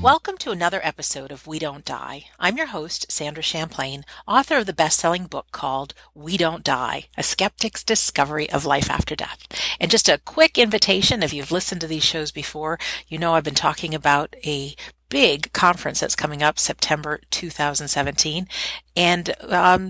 Welcome to another episode of We Don't Die. I'm your host, Sandra Champlain, author of the best-selling book called We Don't Die, A Skeptic's Discovery of Life After Death. And just a quick invitation, if you've listened to these shows before, you know I've been talking about a big conference that's coming up September 2017. And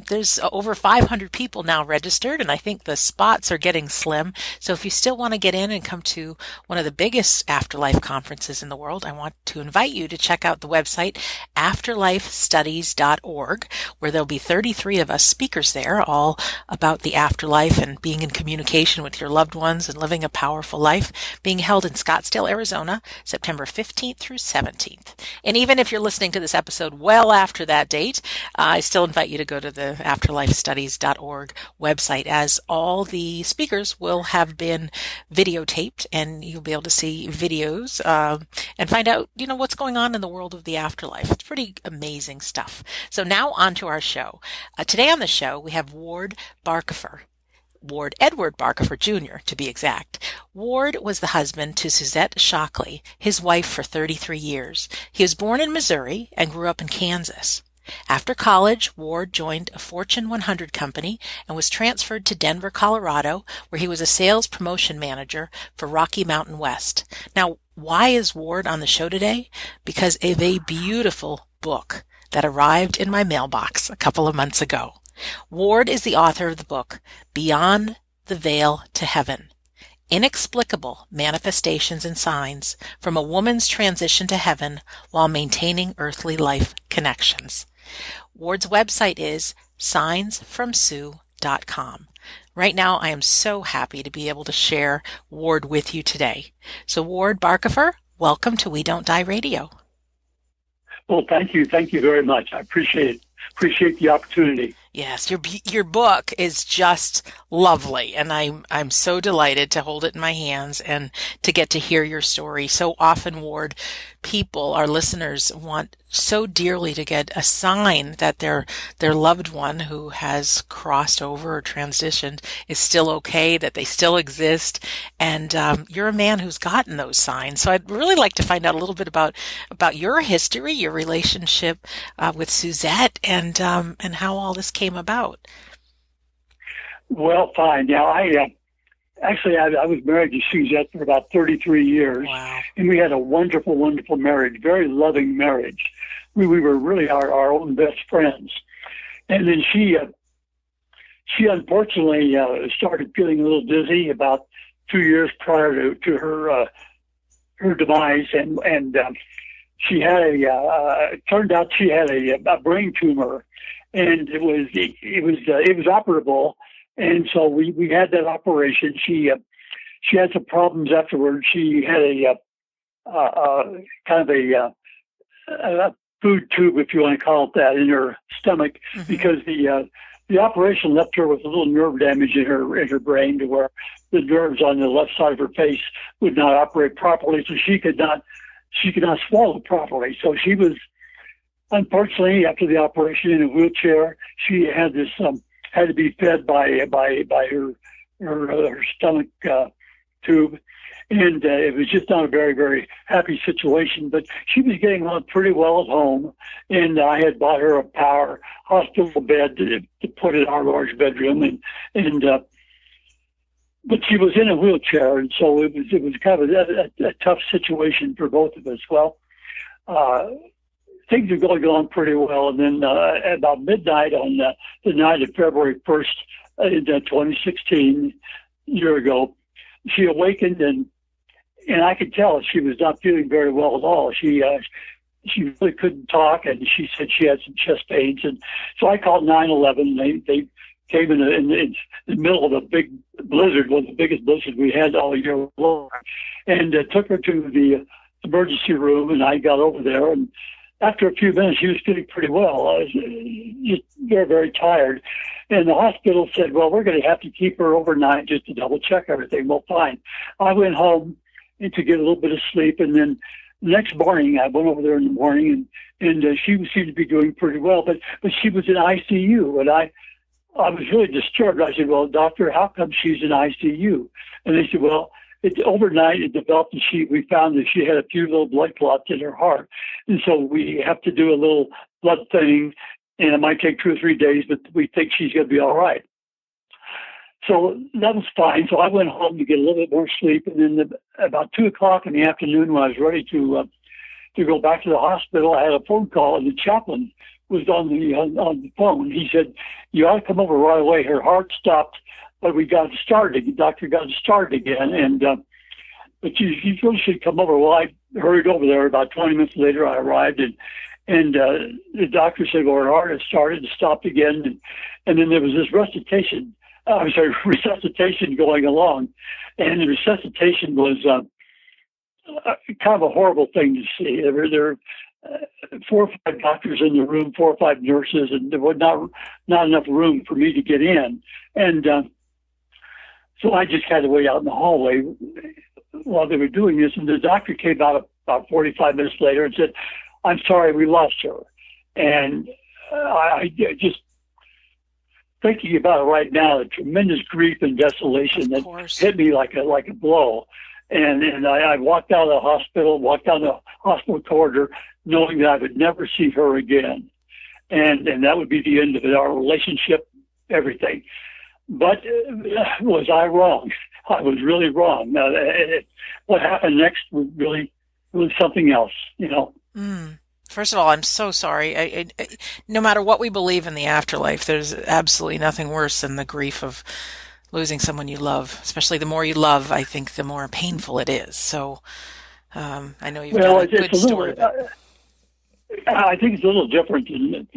there's over 500 people now registered, and I think the spots are getting slim. So if you still want to get in and come to one of the biggest afterlife conferences in the world, I want to invite you to check out the website afterlifestudies.org, where there'll be 33 of us speakers there, all about the afterlife and being in communication with your loved ones and living a powerful life, being held in Scottsdale, Arizona, September 15th through 17th. And even if you're listening to this episode well after that date, I still invite you to go to the afterlifestudies.org website, as all the speakers will have been videotaped, and you'll be able to see videos and find out, what's going on in the world of the afterlife. It's pretty amazing stuff. So now on to our show. Today on the show, we have Ward Edward Barcafer Jr., to be exact. Ward was the husband to Suzette Shockley, his wife for 33 years. He was born in Missouri and grew up in Kansas. After college, Ward joined a Fortune 100 company and was transferred to Denver, Colorado, where he was a sales promotion manager for Rocky Mountain West. Now, why is Ward on the show today? Because of a beautiful book that arrived in my mailbox a couple of months ago. Ward is the author of the book, Beyond the Veil to Heaven: Inexplicable Manifestations and Signs from a Woman's Transition to Heaven While Maintaining Earthly Life Connections. Ward's website is signsfromsue.com. Right now, I am so happy to be able to share Ward with you today. So Ward Barcafer, welcome to We Don't Die Radio. Well, thank you. Thank you very much. I appreciate it. Appreciate the opportunity. Yes, your book is just lovely, and I'm so delighted to hold it in my hands and to get to hear your story. So often, Ward, people, our listeners, want so dearly to get a sign that their loved one who has crossed over or transitioned is still okay, that they still exist, and you're a man who's gotten those signs. So I'd really like to find out a little bit about your history, your relationship with Suzette, and how all this came about. Well, fine. Now, I was married to Suzette for about 33 years. Wow. And we had a wonderful, wonderful marriage, very loving marriage. We were really our own best friends. And then she unfortunately started feeling a little dizzy about 2 years prior to her demise, and she had it turned out she had a brain tumor, and it was operable. And so we had that operation. She had some problems afterwards. She had a kind of a food tube, if you want to call it that, in her stomach, mm-hmm. because the operation left her with a little nerve damage in her brain, to where the nerves on the left side of her face would not operate properly, so she could not swallow properly. So she was, unfortunately, after the operation, in a wheelchair. She had this had to be fed by her stomach tube, and it was just not a very, very happy situation. But she was getting on pretty well at home, and I had bought her a power hospital bed to put in our large bedroom, but she was in a wheelchair, and so it was kind of a tough situation for both of us. Well, things are going on pretty well, and then at about midnight on the night of February 1st in 2016, a year ago, she awakened, and I could tell she was not feeling very well at all. She really couldn't talk, and she said she had some chest pains, and so I called 911. They came in the middle of a big blizzard, one of the biggest blizzards we had all year long, and took her to the emergency room, and I got over there, and after a few minutes, she was feeling pretty well. I was just very, very tired. And the hospital said, well, we're going to have to keep her overnight just to double check everything. Well, fine. I went home to get a little bit of sleep, and then the next morning, I went over there in the morning, and she seemed to be doing pretty well, but she was in ICU, and I was really disturbed. I said, well, doctor, how come she's in ICU? And they said, well, overnight it developed, and we found that she had a few little blood clots in her heart, and so we have to do a little blood thinning, and it might take 2 or 3 days, but we think she's going to be all right. So that was fine. So I went home to get a little bit more sleep, and then about 2 o'clock in the afternoon, when I was ready to go back to the hospital, I had a phone call, and the chaplain was on the phone. He said, "You ought to come over right away. Her heart stopped, but we got it started. The doctor got it started again, and but you really should come over." Well, I hurried over there. About 20 minutes later, I arrived, and the doctor said, "Well, her heart had started and stopped again," and then there was this resuscitation going along, and the resuscitation was kind of a horrible thing to see. There were 4 or 5 doctors in the room, 4 or 5 nurses, and there was not enough room for me to get in. And so I just had to wait out in the hallway while they were doing this. And the doctor came out about 45 minutes later and said, "I'm sorry, we lost her." And I just thinking about it right now, the tremendous grief and desolation that hit me like a blow. And I walked out of the hospital, walked down the hospital corridor, knowing that I would never see her again. And that would be the end of it, our relationship, everything. But was I wrong? I was really wrong. What happened next was really something else, you know. First of all, I'm so sorry. No matter what we believe in the afterlife, there's absolutely nothing worse than the grief of losing someone you love. Especially the more you love, I think the more painful it is. So I know you've got a good story. I think it's a little different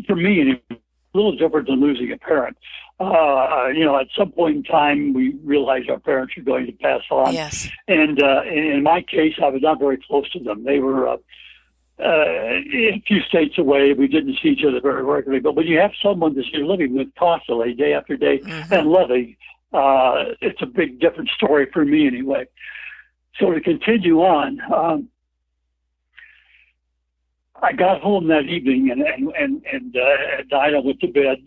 for me. It's a little different than losing a parent. At some point in time, we realized our parents were going to pass on. Yes. And in my case, I was not very close to them. They were a few states away. We didn't see each other very regularly. But when you have someone that you're living with constantly, day after day, and loving, it's a big different story for me anyway. So to continue on, I got home that evening and at night I went to bed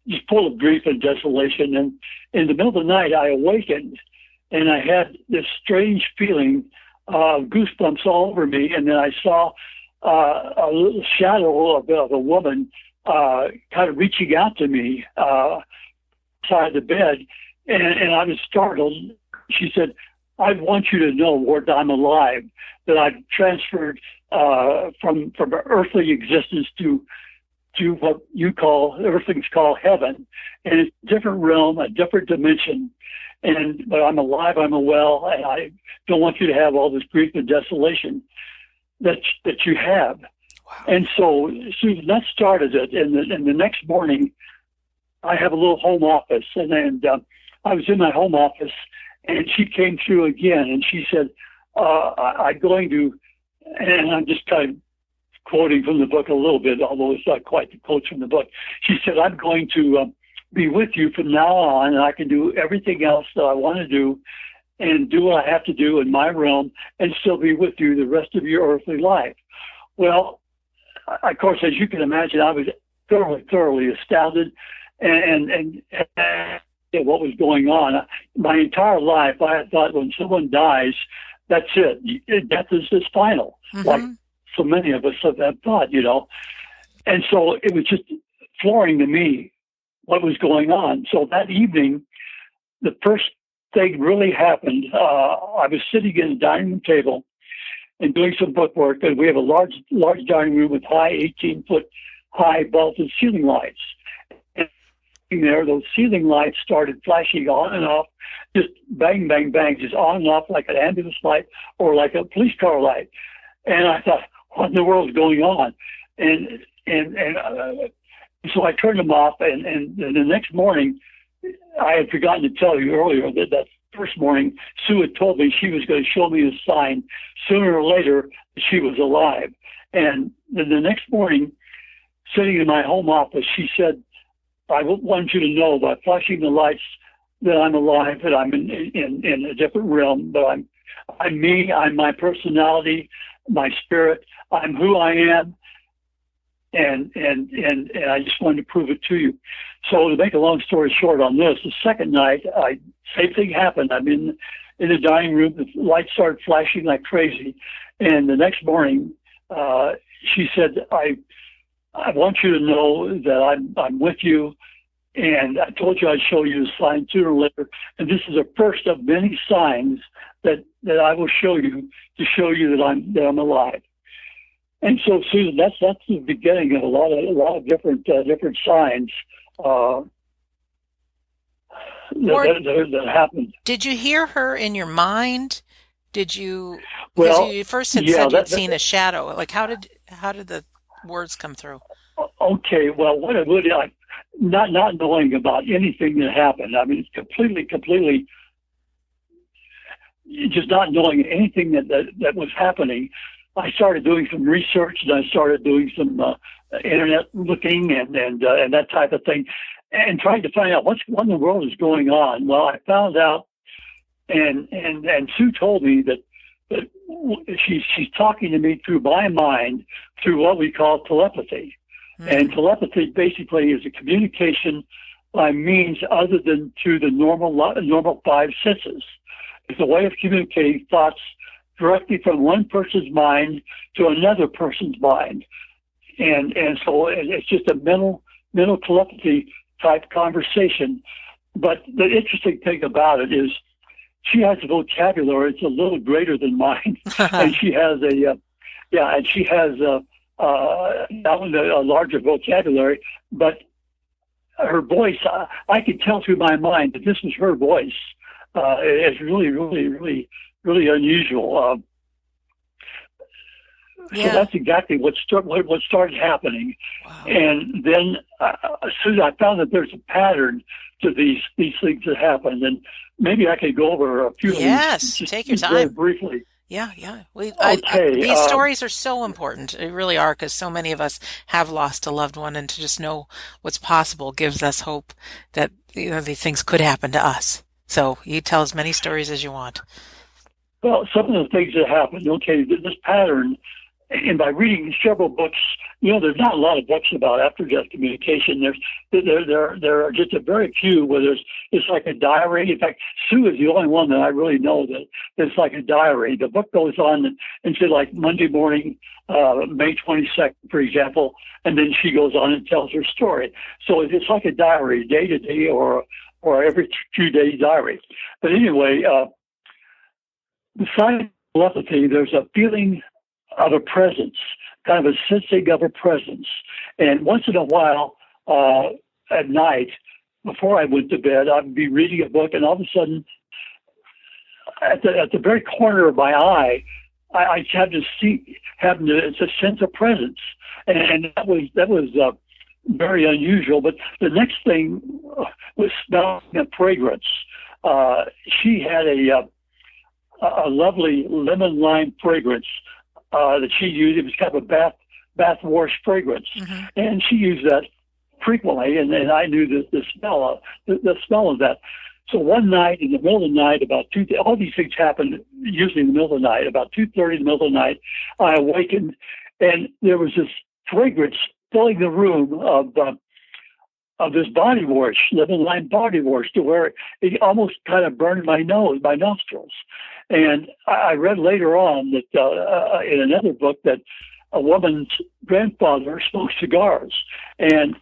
just full of grief and desolation. And in the middle of the night, I awakened and I had this strange feeling of goosebumps all over me. And then I saw a little shadow of a woman kind of reaching out to me beside the bed. And I was startled. She said, "I want you to know, Ward, that I'm alive, that I've transferred from earthly existence to what earthlings call heaven. And it's a different realm, a different dimension. But I'm alive, I'm well, and I don't want you to have all this grief and desolation that you have." Wow. And so, Susan, that started it. And the next morning, I have a little home office, and I was in my home office, and she came through again, and she said, "I'm going to," and I'm just kind of quoting from the book a little bit, although it's not quite the quotes from the book. She said, "I'm going to be with you from now on, and I can do everything else that I want to do and do what I have to do in my realm and still be with you the rest of your earthly life." Well, of course, as you can imagine, I was thoroughly astounded and what was going on. My entire life, I had thought when someone dies, that's it. Death is final, like so many of us have thought, you know. And so it was just flooring to me what was going on. So that evening, the first thing really happened. I was sitting at a dining room table and doing some bookwork, and we have a large dining room with high 18-foot high vaulted ceiling lights. There, those ceiling lights started flashing on and off, just bang, bang, bang, just on and off like an ambulance light or like a police car light. And I thought, what in the world is going on? And so I turned them off. And the next morning, I had forgotten to tell you earlier that first morning, Sue had told me she was going to show me a sign sooner or later that she was alive. And then the next morning, sitting in my home office, she said, "I want you to know by flashing the lights that I'm alive, that I'm in a different realm, but I'm me, I'm my personality, my spirit, I'm who I am, and I just wanted to prove it to you." So to make a long story short on this, the second night, same thing happened. I'm in in the dining room. The lights started flashing like crazy. And the next morning, she said, I want you to know that I'm with you. And I told you I'd show you the sign sooner or later. And this is the first of many signs that I will show you to show you that I'm alive. And so, Susan, that's the beginning of a lot of different signs that happened. Did you hear her in your mind? Did you? Well, you first had said you'd seen a shadow. Like, how did the words come through? Okay, well, what it would not knowing about anything that happened. I mean, it's completely just not knowing anything that was happening. I started doing some research, and I started doing some internet looking and that type of thing, and trying to find out what in the world is going on. Well, I found out, and Sue told me that she's talking to me through my mind through what we call telepathy. Mm-hmm. And telepathy basically is a communication by means other than through the normal five senses. It's a way of communicating thoughts directly from one person's mind to another person's mind. And so it's just a mental telepathy type conversation. But the interesting thing about it is she has a vocabulary. It's a little greater than mine. And she has not only a larger vocabulary, but her voice, I could tell through my mind that this was her voice. It's really unusual. So that's exactly what started happening. Wow. And then as soon as I found that there's a pattern to these things that happen, and maybe I could go over a few of these. Yes, take your time. Very briefly. Yeah. These stories are so important. They really are, because so many of us have lost a loved one, and to just know what's possible gives us hope that these things could happen to us. So you tell as many stories as you want. Well, some of the things that happened, this pattern, and by reading several books, there's not a lot of books about after-death communication. There are just a very few where it's like a diary. In fact, Sue is the only one that I really know that it's like a diary. The book goes on and says like Monday morning, May 22nd, for example, and then she goes on and tells her story. So it's like a diary, day to day or every few days diary. But anyway, besides telepathy, there's a feeling of a presence, kind of a sensing of a presence. And once in a while, at night, before I went to bed, I'd be reading a book, and all of a sudden, at the very corner of my eye, I had to it's a sense of presence, and that was very unusual. But the next thing was smelling a fragrance. She had a lovely lemon lime fragrance that she used. It was kind of a bath wash fragrance, mm-hmm. and she used that frequently. And I knew the smell of that. So one night in the middle of the night, all these things happen usually in the middle of the night. About 2:30 in the middle of the night, I awakened, and there was this fragrance filling the room of this body wash, lemon lime body wash, to where it almost kind of burned my nostrils. And I read later on that in another book that a woman's grandfather smoked cigars, and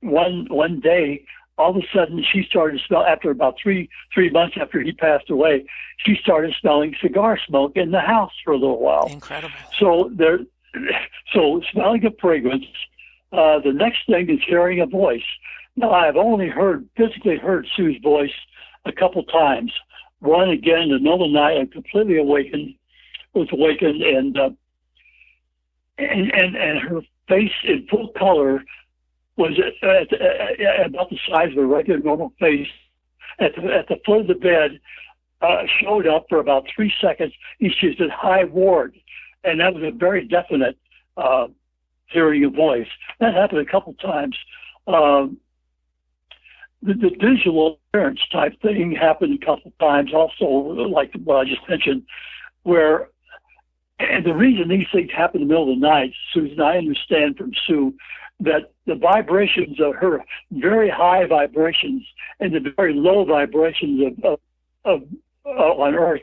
one day, all of a sudden, she started to smell. After about three months after he passed away, she started smelling cigar smoke in the house for a little while. Incredible. So smelling a fragrance. The next thing is hearing a voice. Now, I've only physically heard Sue's voice a couple times. One, again, in the middle of the night, I'm completely awakened, and her face in full color was about the size of a regular normal face. At the foot of the bed, showed up for about 3 seconds. She said, "Hi, Ward," and that was a very definite hearing a voice. That happened a couple times. The visual appearance type thing happened a couple times also, like what I just mentioned, and the reason these things happen in the middle of the night, Susan, I understand from Sue, that the vibrations of her very high vibrations and the very low vibrations of on Earth,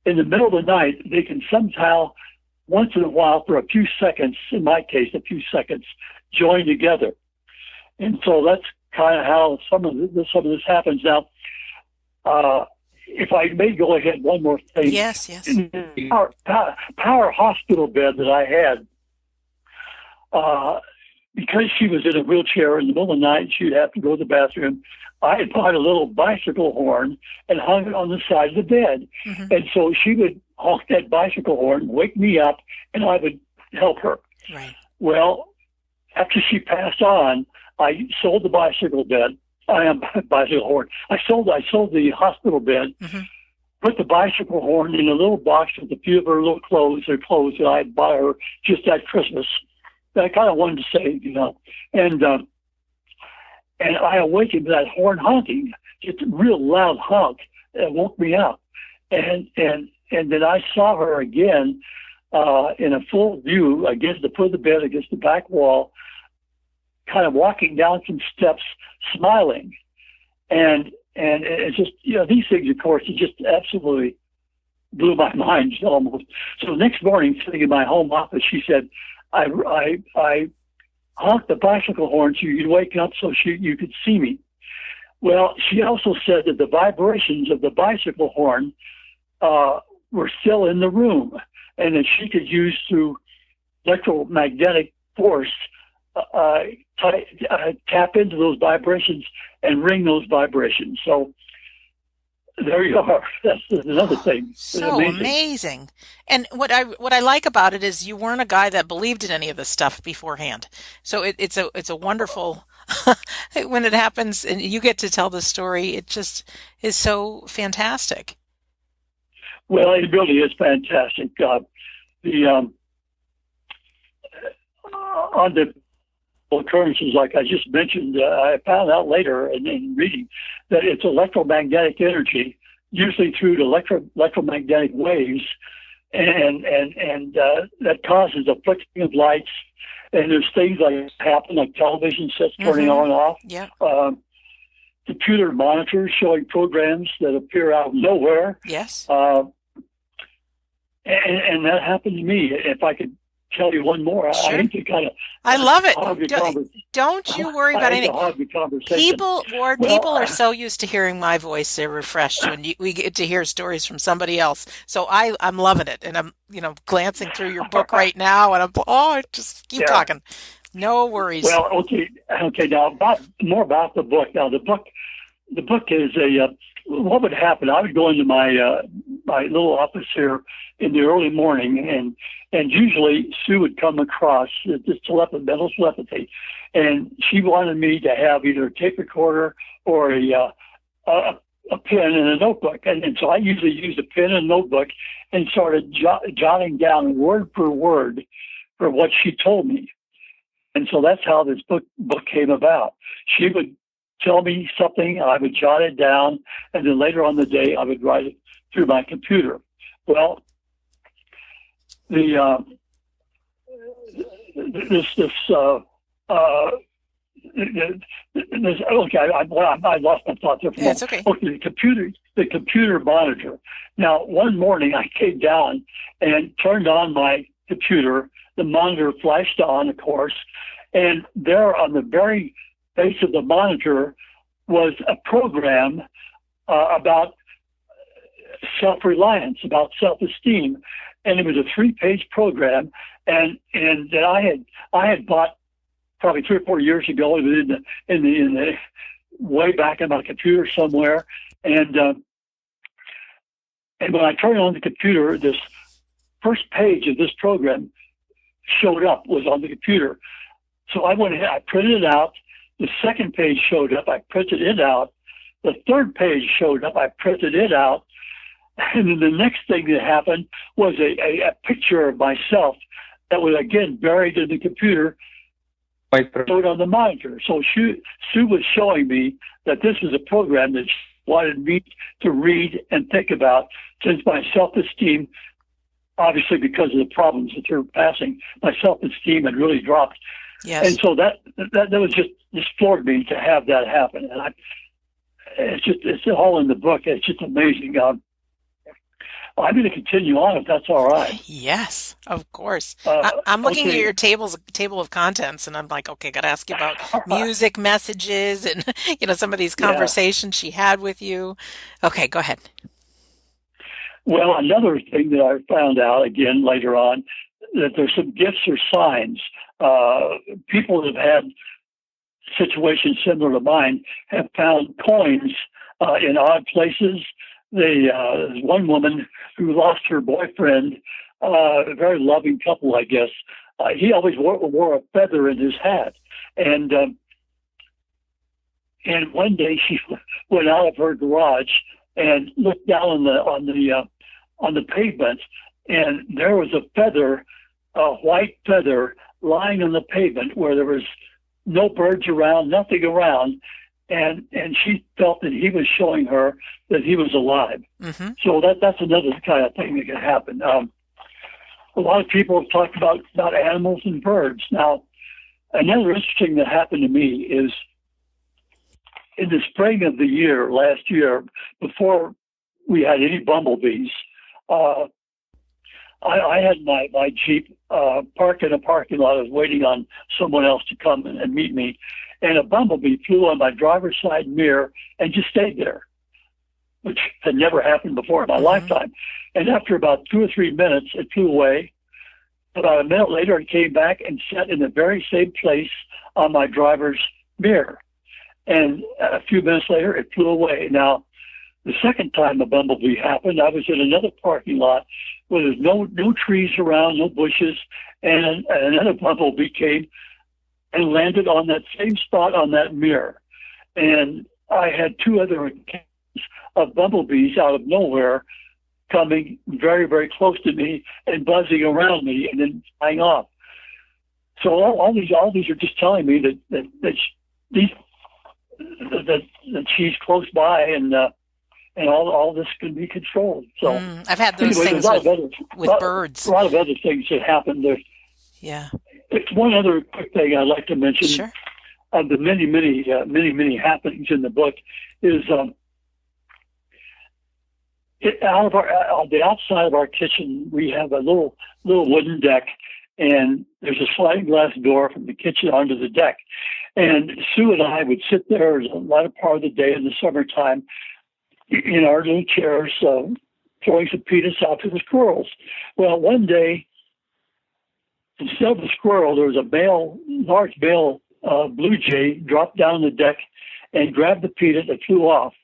in the middle of the night, they can somehow, once in a while, for a few seconds, in my case, a few seconds, join together. And so that's kind of how some of this happens. Now, if I may go ahead, one more thing. Yes, yes. In the power hospital bed that I had, because she was in a wheelchair in the middle of the night, she'd have to go to the bathroom. I had bought a little bicycle horn and hung it on the side of the bed. Mm-hmm. And so she would honk that bicycle horn, wake me up, and I would help her. Right. Well, after she passed on, I sold the bicycle bed. Bicycle horn. I sold the hospital bed, mm-hmm. put the bicycle horn in a little box with a few of her little clothes that I bought her just that Christmas. That I kind of wanted to save, and I awakened with that horn honking, just a real loud honk that woke me up. And then I saw her again in a full view against the foot of the bed, against the back wall, kind of walking down some steps, smiling. And it's just, these things, of course, it just absolutely blew my mind almost. So the next morning, sitting in my home office, she said, I honked the bicycle horn so you'd wake up so you could see me. Well, she also said that the vibrations of the bicycle horn were still in the room, and that she could use through electromagnetic force tap into those vibrations and ring those vibrations. So there you are. That's another thing. So amazing. And what I like about it is you weren't a guy that believed in any of this stuff beforehand. So it's a wonderful when it happens and you get to tell the story. It just is so fantastic. Well, it really is fantastic. On the occurrences, like I just mentioned, I found out later in reading that it's electromagnetic energy, usually through the electromagnetic waves, and that causes a flickering of lights. And there's things like happen, like television sets turning on and off. Yeah. Computer monitors showing programs that appear out of nowhere. Yes. And that happened to me. If I could tell you one more, sure. I hate to kind of. I love it. Don't you worry about anything. People are so used to hearing my voice; they're refreshed when we get to hear stories from somebody else. So I'm loving it, and I'm glancing through your book right now, and I'm just keep talking. No worries. Well, okay. Now more about the book. Now the book is what would happen? I would go into my little office here in the early morning, and usually Sue would come across this mental telepathy, and she wanted me to have either a tape recorder or a pen and a notebook, and so I usually used a pen and notebook and started jotting down word for word for what she told me, and so that's how this book came about. She would tell me something, I would jot it down, and then later on the day I would write it through my computer. Well, I lost my thought there. Yeah, it's okay. Okay, the computer monitor. Now, one morning I came down and turned on my computer. The monitor flashed on, of course, and there on the very base of the monitor was a program about self-reliance, about self-esteem, and it was a 3-page program, and that I had bought probably 3 or 4 years ago. It was in the way back in my computer somewhere, and when I turned on the computer, this first page of this program was on the computer. So I went ahead, I printed it out. The second page showed up, I printed it out. The third page showed up, I printed it out. And then the next thing that happened was a picture of myself that was again buried in the computer, showed on the monitor. So Sue was showing me that this was a program that she wanted me to read and think about, since my self-esteem, obviously because of the problems that they're passing, my self-esteem had really dropped. Yes. And so that was just floored me to have that happen. And it's all in the book. It's just amazing. I'm going to continue on if that's all right. Yes, of course. I'm looking at Okay. your table of contents, and I'm like, okay, got to ask you about All right. music messages and some of these Yeah. conversations she had with you. Okay, go ahead. Well, another thing that I found out again later on that there's some gifts or signs. People that have had situations similar to mine have found coins in odd places. There's one woman who lost her boyfriend, a very loving couple, I guess. He always wore a feather in his hat, and one day she went out of her garage and looked down on the pavement, and there was a feather, a white feather, lying on the pavement where there was no birds around, nothing around, and she felt that he was showing her that he was alive. Mm-hmm. So that's another kind of thing that can happen. A lot of people have talked about animals and birds. Now, another interesting that happened to me is in the spring of the year, last year, before we had any bumblebees, I had my Jeep parked in a parking lot. I was waiting on someone else to come and meet me, and a bumblebee flew on my driver's side mirror and just stayed there, which had never happened before in my lifetime. And after about 2 or 3 minutes, it flew away. About a minute later, it came back and sat in the very same place on my driver's mirror. And a few minutes later, it flew away. Now, the second time a bumblebee happened, I was in another parking lot where there's no trees around, no bushes, and another bumblebee came and landed on that same spot on that mirror. And I had 2 other accounts of bumblebees out of nowhere coming very, very close to me and buzzing around me and then flying off. So all these are just telling me that she's close by and all this can be controlled. So I've had those anyway, things with birds. A lot of other things that happen. Yeah. It's one other quick thing I'd like to mention. Sure. Of the many happenings in the book is on the outside of our kitchen we have a little wooden deck, and there's a sliding glass door from the kitchen onto the deck. And Sue and I would sit there a lot of part of the day in the summertime in our little chairs, throwing some peanuts out to the squirrels. Well, one day, instead of the squirrel, there was a large male blue jay dropped down the deck and grabbed the peanut and flew off.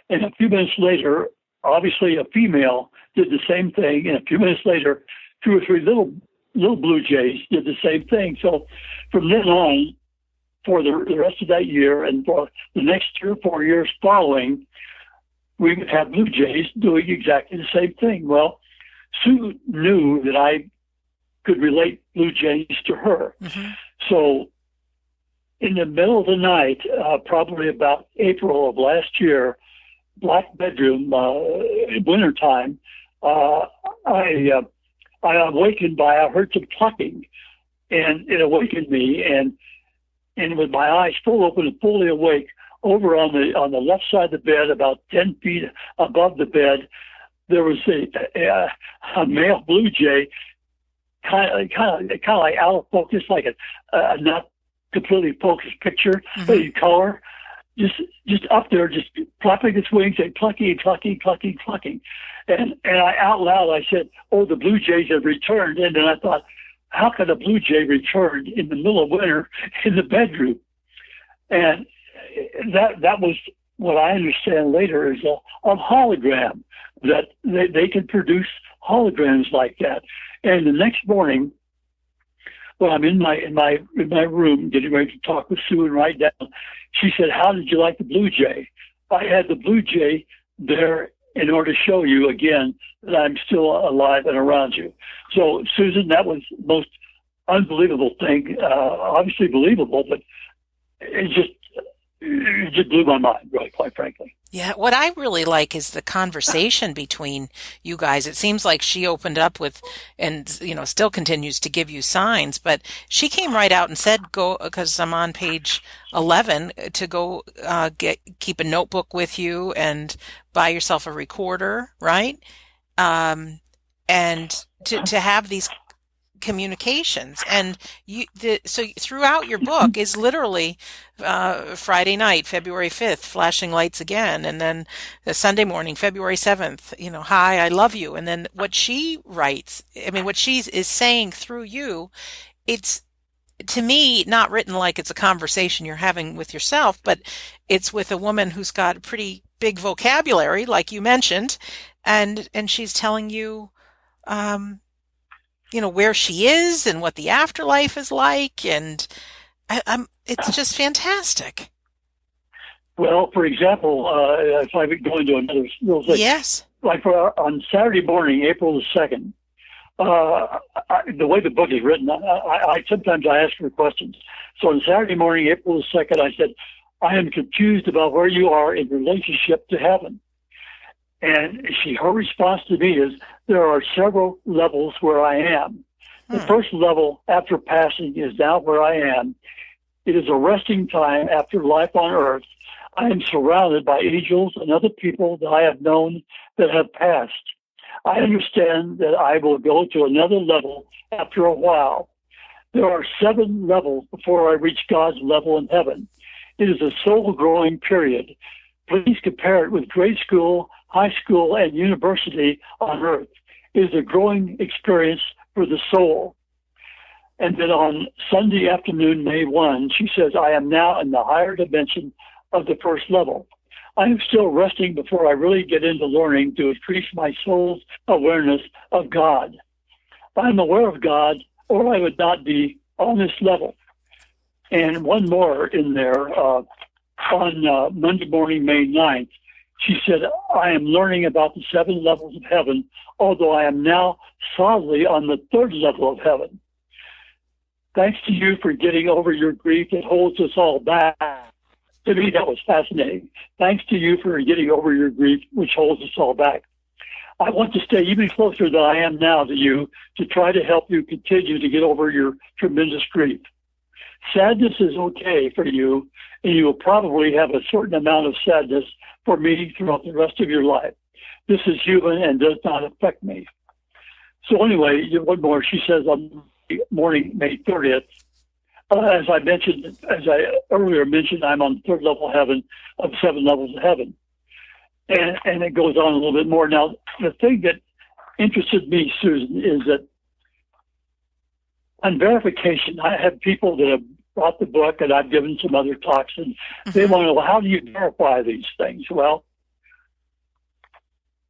And a few minutes later, obviously a female did the same thing. And a few minutes later, 2 or 3 little blue jays did the same thing. So from then on, for the rest of that year and for the next 3 or 4 years following, we would have blue jays doing exactly the same thing. Well, Sue knew that I could relate blue jays to her. Mm-hmm. So in the middle of the night, probably about April of last year, black bedroom, wintertime, I awakened by, I heard some clucking, and it awakened me, and with my eyes full open and fully awake, over on the left side of the bed, about 10 feet above the bed, there was a male blue jay, kind of like out of focus, like a not completely focused picture, but in color, just up there, just flapping its wings and clucking, clucking, clucking, clucking. And I out loud I said, "Oh, the blue jays have returned." And then I thought, how could a blue jay return in the middle of winter in the bedroom? And that was what I understand later is a hologram, that they can produce holograms like that. And the next morning, when I'm in my room getting ready to talk with Sue and write down, she said, "How did you like the blue jay?" I had the blue jay there in order to show you again that I'm still alive and around you. So, Susan, that was the most unbelievable thing. Obviously believable, but it just blew my mind, really, quite frankly. Yeah, what I really like is the conversation between you guys. It seems like she opened up with, and still continues to give you signs, but she came right out and said, "Go," because I'm on page 11, to go keep a notebook with you and buy yourself a recorder, right? um, and to have these communications. And so throughout your book is literally Friday night, February 5th, flashing lights again, and then the Sunday morning, February 7th, hi, I love you. And then what she writes, I mean, what she is saying through you, it's to me not written like it's a conversation you're having with yourself, but it's with a woman who's got a pretty big vocabulary, like you mentioned, and she's telling you, um, where she is and what the afterlife is like, and it's just fantastic. Well, for example, if I could go into another little thing, Yes. like on Saturday morning, April the 2nd, the way the book is written, I sometimes I ask her questions. So on Saturday morning, April the 2nd, I said, I am confused about where you are in relationship to heaven. And her response to me is, there are several levels where I am. The first level after passing is now where I am. It is a resting time after life on earth. I am surrounded by angels and other people that I have known that have passed. I understand that I will go to another level after a while. There are 7 levels before I reach God's level in heaven. It is a soul-growing period. Please compare it with grade school, high school, and university on earth. It is a growing experience for the soul. And then on Sunday afternoon, May 1, she says, I am now in the higher dimension of the first level. I am still resting before I really get into learning to increase my soul's awareness of God. I am aware of God, or I would not be on this level. And one more in there, on Monday morning, May 9th, she said, I am learning about the 7 levels of heaven, although I am now solidly on the 3rd level of heaven. Thanks to you for getting over your grief that holds us all back. To me, that was fascinating. Thanks to you for getting over your grief, which holds us all back. I want to stay even closer than I am now to you to try to help you continue to get over your tremendous grief. Sadness is okay for you, and you will probably have a certain amount of sadness for me throughout the rest of your life. This is human and does not affect me. So anyway, one more. She says on morning, May 30th, as I earlier mentioned, I'm on the 3rd level of heaven of 7 levels of heaven. And it goes on a little bit more. Now, the thing that interested me, Susan, is that on verification, I have people that have bought the book, and I've given some other talks, and they want to know, how do you verify these things? Well,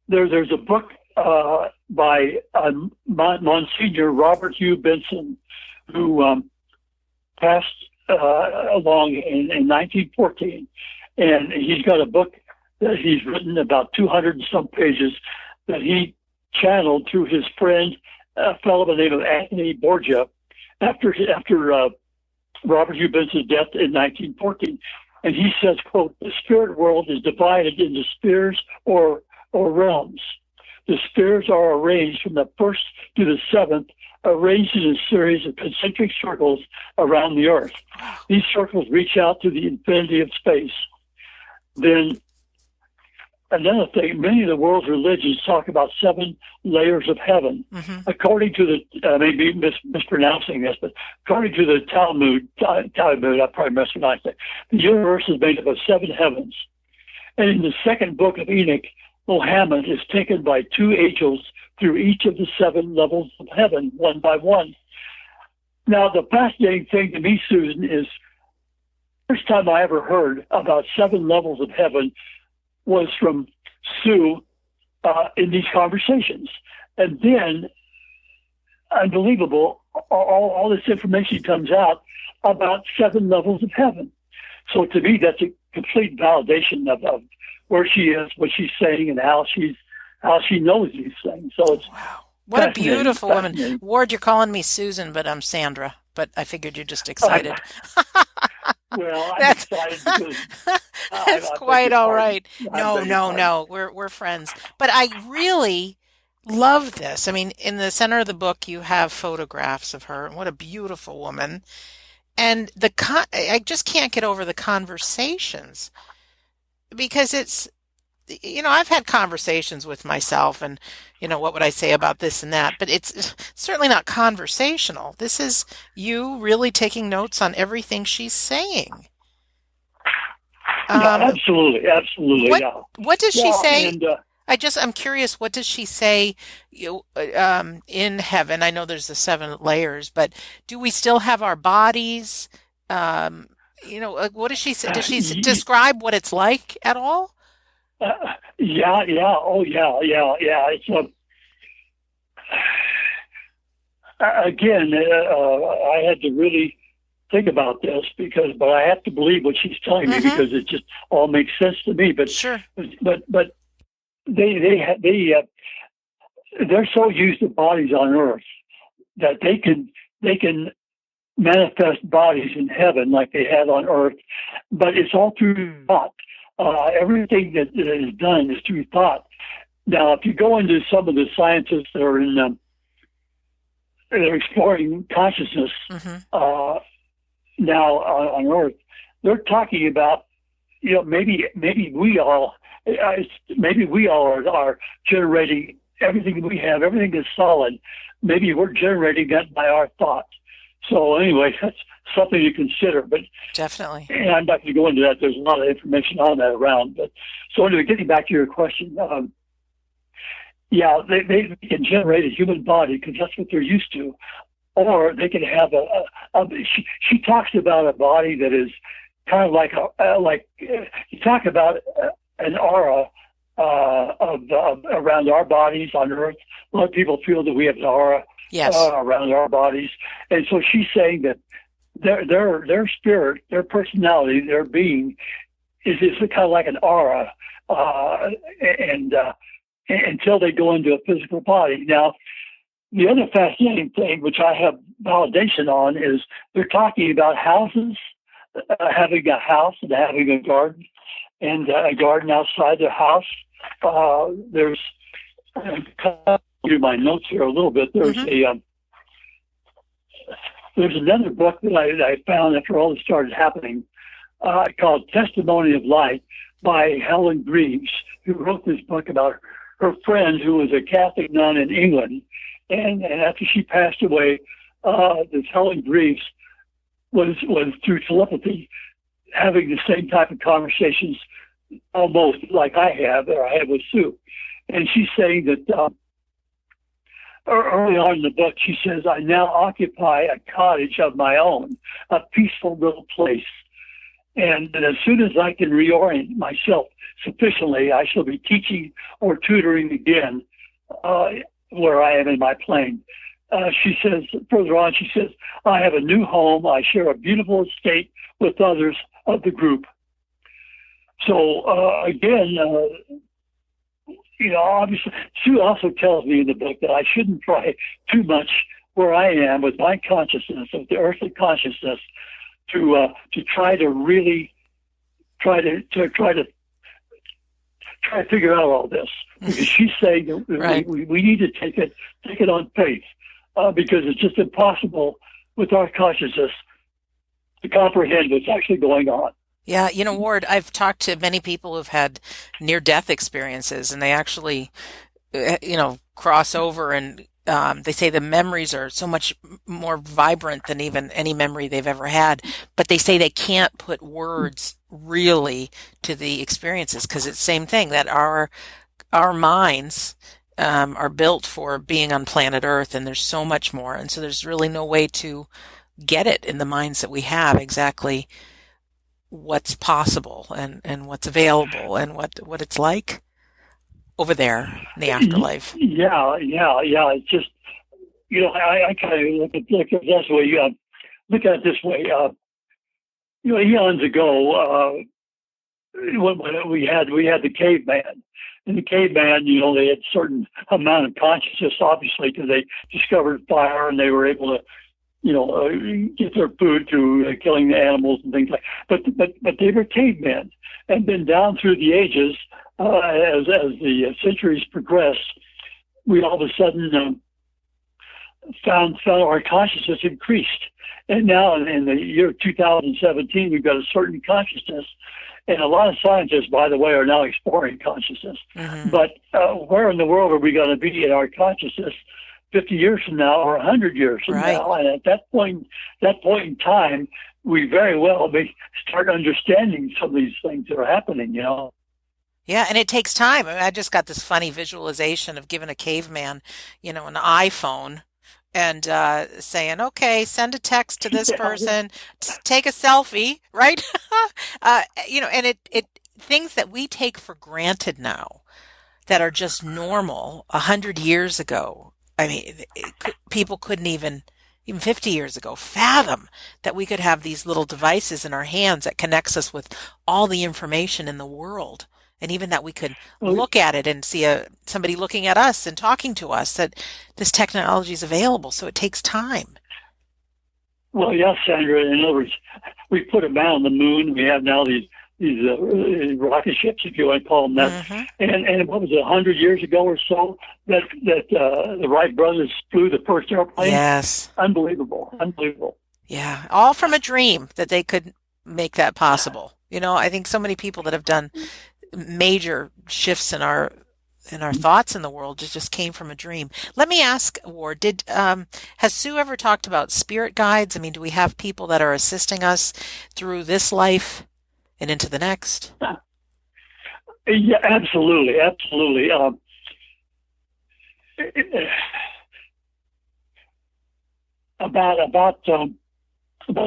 there's a book by Monsignor Robert Hugh Benson, who passed along in 1914, and he's got a book that he's written about 200 and some pages that he channeled through his friend, a fellow by the name of Anthony Borgia, after Robert Hugh Benson's death in 1914. And he says, quote, the spirit world is divided into spheres or realms. The spheres are arranged from the 1st to the 7th, arranged in a series of concentric circles around the earth. These circles reach out to the infinity of space. Then another thing, many of the world's religions talk about 7 layers of heaven. According to the, I may be mispronouncing this, but according to the Talmud, I probably mispronounced it, the universe is made up of 7 heavens. And in the 2nd book of Enoch, Mohammed is taken by 2 angels through each of the 7 levels of heaven, one by one. Now, the fascinating thing to me, Susan, is the first time I ever heard about 7 levels of heaven was from Sue in these conversations. And then, unbelievable, all this information comes out about 7 levels of heaven. So to me, that's a complete validation of where she is, what she's saying, and how she knows these things. So it's wow. What a beautiful woman. Ward, you're calling me Susan, but I'm Sandra. But I figured you're just excited. Well, I'm excited because that's quite all right. No. We're friends. But I really love this. I mean, in the center of the book, you have photographs of her. What a beautiful woman. And I just can't get over the conversations because I've had conversations with myself and, what would I say about this and that, but it's certainly not conversational. This is you really taking notes on everything she's saying. Yeah, Um, absolutely, absolutely. what Yeah, what does she yeah, say? and I'm curious, what does she say, in heaven? I know there's the seven layers, but do we still have our bodies? Um, what does she say? Does she y- describe what it's like at all? yeah, yeah, oh yeah, yeah, yeah. It's again, I had to really think about this but I have to believe what she's telling me Mm-hmm. because it just all makes sense to me. Sure. But they're so used to bodies on Earth that they can manifest bodies in heaven like they had on Earth, but it's all through thought. Everything that is done is through thought. Now, if you go into some of the scientists that are they're exploring consciousness Mm-hmm. now on Earth, they're talking about maybe we all are generating everything we have, everything is solid. Maybe we're generating that by our thoughts. So anyway, that's something to consider. But Definitely. and I'm not going to go into that. There's a lot of information on that around. But so anyway, getting back to your question, yeah, they can generate a human body because that's what they're used to, or they can have she talks about a body that is kind of you talk about an aura of around our bodies on Earth. A lot of people feel that we have an aura Yes. around our bodies, and so she's saying that their spirit, their personality, their being is kind of like an aura, and until they go into a physical body. Now, the other fascinating thing, which I have validation on, is they're talking about houses, having a house and having a garden, and a garden outside their house. There's, do my notes here a little bit. Mm-hmm. There's another book that I found after all this started happening, called Testimony of Light by Helen Greaves, who wrote this book about her friend who was a Catholic nun in England. And after she passed away, this Helen Greaves was through telepathy having the same type of conversations almost like I had with Sue. And she's saying that early on in the book, she says, I now occupy a cottage of my own, a peaceful little place. And as soon as I can reorient myself sufficiently, I shall be teaching or tutoring again where I am in my plane. She says, further on, she says, I have a new home. I share a beautiful estate with others of the group. So again, obviously, Sue also tells me in the book that I shouldn't try too much where I am with my consciousness, with the earthly consciousness, to try to really try to figure out all this, because she's saying that Right. we need to take it on faith, because it's just impossible with our consciousness to comprehend what's actually going on. Yeah, Ward, I've talked to many people who've had near-death experiences, and they actually, cross over, and they say the memories are so much more vibrant than even any memory they've ever had. But they say they can't put words really to the experiences because it's the same thing that our minds are built for being on planet Earth, and there's so much more, and so there's really no way to get it in the minds that we have exactly what's possible and what's available and what it's like over there in the afterlife. Yeah, yeah, yeah. It's just, I kind of look at it this way. Look at it this way. Eons ago, when we had the caveman, and the caveman, they had a certain amount of consciousness, obviously, because they discovered fire and they were able to get their food through killing the animals and things like. But they were cavemen, and then down through the ages, as the centuries progressed, we all of a sudden found our consciousness increased, and now in the year 2017, we've got a certain consciousness, And a lot of scientists, by the way, are now exploring consciousness. Mm-hmm. But where in the world are we going to be in our consciousness 50 years from now or 100 years from Right. now? And at that point in time, we very well may start understanding some of these things that are happening, you know. Yeah, and it takes time. I mean, I just got this funny visualization of giving a caveman, an iPhone and saying, "Okay, send a text to this Yeah. person, take a selfie," right? And it things that we take for granted now that are just normal 100 years ago. I mean, people couldn't even 50 years ago, fathom that we could have these little devices in our hands that connects us with all the information in the world. And even that we could Well, look at it and see somebody looking at us and talking to us, that this technology is available. So it takes time. well, yes, Sandra. In other words, we put a man on the moon. We have now these rocket ships, if you want to call them that. Hmm. And what was it, 100 years ago or so, that the Wright brothers flew the first airplane? Yes. Unbelievable. Yeah. All from a dream that they could make that possible. I think so many people that have done major shifts in our thoughts in the world just came from a dream. Let me ask, Ward, has Sue ever talked about spirit guides? I mean, do we have people that are assisting us through this life and into the next? Yeah, absolutely. About